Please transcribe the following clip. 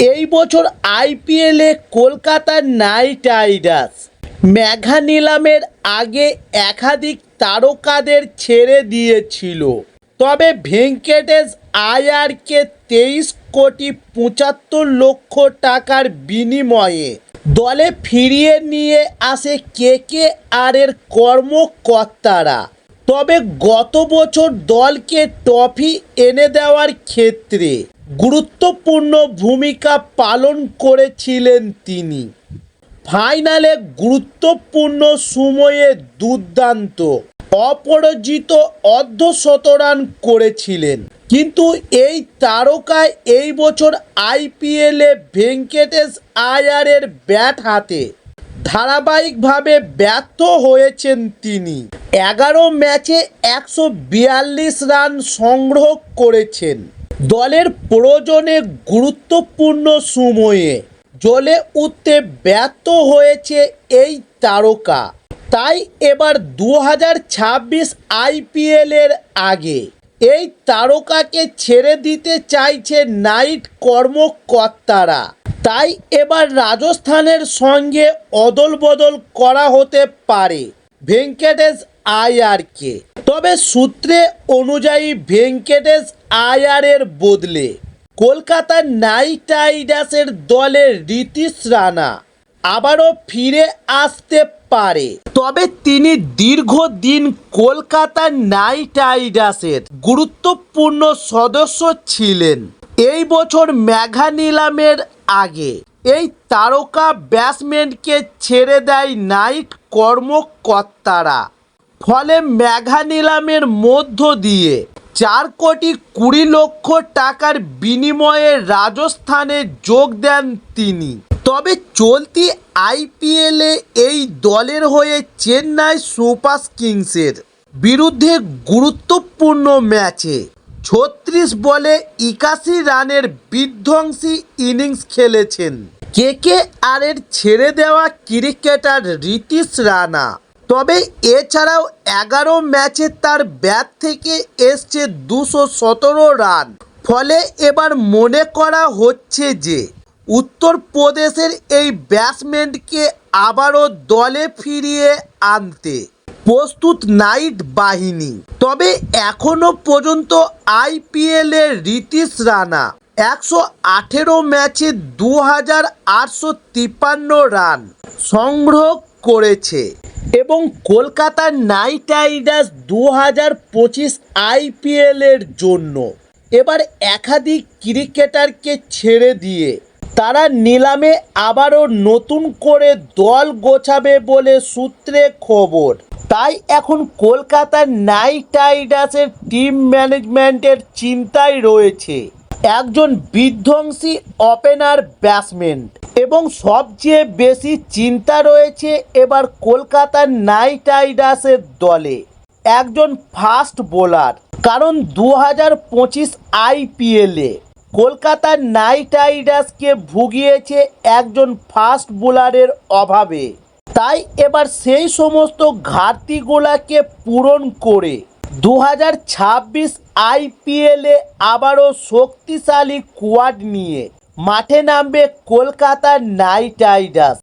এই বছর আইপিএলে কলকাতা নাইট রাইডার্স মেগা নিলামের আগে একাধিক তারকাদের ছেড়ে দিয়েছিল, তবে ভেঙ্কটেশ আয়ারকে 23,75,00,000 টাকার বিনিময়ে দলে ফিরিয়ে নিয়ে আসে কেকেআরের কর্মকর্তারা। তবে গত বছর দলকে ট্রফি এনে দেওয়ার ক্ষেত্রে গুরুত্বপূর্ণ ভূমিকা পালন করেছিলেন তিনি। ফাইনালে গুরুত্বপূর্ণ সময়ে দুর্দান্ত অপরাজিত অর্ধশতরান করেছিলেন। কিন্তু এই তারকায় এই বছর আইপিএলে ভেঙ্কটেশ আয়ারের ব্যাট হাতে ধারাবাহিকভাবে ব্যর্থ হয়েছেন তিনি। 11 ম্যাচে 142 রান সংগ্রহ করেছেন। দলের প্রয়োজনে গুরুত্বপূর্ণ সময়ে জ্বলে উঠতে ব্যর্থ হয়েছে এই তারকা। তাই এবার 2026 আইপিএলের আগে এই তারকাকে ছেড়ে দিতে চাইছে নাইট কর্মকর্তারা। তাই এবার রাজস্থানের সঙ্গে অদলবদল করা হতে পারে ভেঙ্কটেশ আয়ারকে। তবে সূত্রে অনুযায়ী ভেঙ্কটেশ আয়ারের বদলে কলকাতা নাইট রাইডার্সের দলে রিতিশ রানা আবারও ফিরে আসতে পারে। তবে তিনি দীর্ঘদিন কলকাতা নাইট রাইডার্সের গুরুত্বপূর্ণ সদস্য ছিলেন। এই বছর মেগা নিলামের আগে এই তারকা ব্যাটসম্যানকে ছেড়ে দেয় নাইট কর্মকর্তারা। ফলে মেগা নিলামের মধ্য দিয়ে 4,20,00,000 টাকার বিনিময়ে রাজস্থানে যোগ দেন তিনি। তবে চলতি আইপিএলে এই দলের হয়ে চেন্নাই সুপার কিংসের বিরুদ্ধে গুরুত্বপূর্ণ ম্যাচে 36 বলে 81 রানের বিধ্বংসী ইনিংস খেলেছেন কেকেআরের ছেড়ে দেওয়া ক্রিকেটার রিতিশ রানা। তবে এছাড়াও 11 ম্যাচে তার ব্যাট থেকে এসছে 217 রান। ফলে এবার মনে করা হচ্ছে যে উত্তরপ্রদেশের এই ব্যাটসম্যানকে আবারও দলে ফিরিয়ে আনতে প্রস্তুত নাইট বাহিনী। তবে এখনও পর্যন্ত আইপিএলে রিতিশ রানা 118 ম্যাচে 2,853 রান সংগ্রহ করেছে এবং কলকাতা নাইট রাইডার্স 2025 আইপিএলের জন্য এবার একাধিক ক্রিকেটারকে ছেড়ে দিয়ে তারা নিলামে আবারও নতুন করে দল গোছাবে বলে সূত্রে খবর। তাই এখন কলকাতা নাইট রাইডার্সের টিম ম্যানেজমেন্টের চিন্তায় রয়েছে একজন বিধ্বংসী ওপেনার ব্যাটসম্যান এবং সবচেয়ে বেশি চিন্তা রয়েছে এবার কলকাতা নাইট রাইডার্সের দলে একজন ফাস্ট বোলার। কারণ 2025 আইপিএলে কলকাতা নাইট রাইডার্সকে ভুগিয়েছে একজন ফাস্ট বোলারের অভাবে। তাই এবার সেই সমস্ত ঘাটতিগুলোকে পূরণ করে 2026 আইপিএলে আবারও শক্তিশালী স্কোয়াড নিয়ে মাঠে নামবে কলকাতা নাইট রাইডার্স।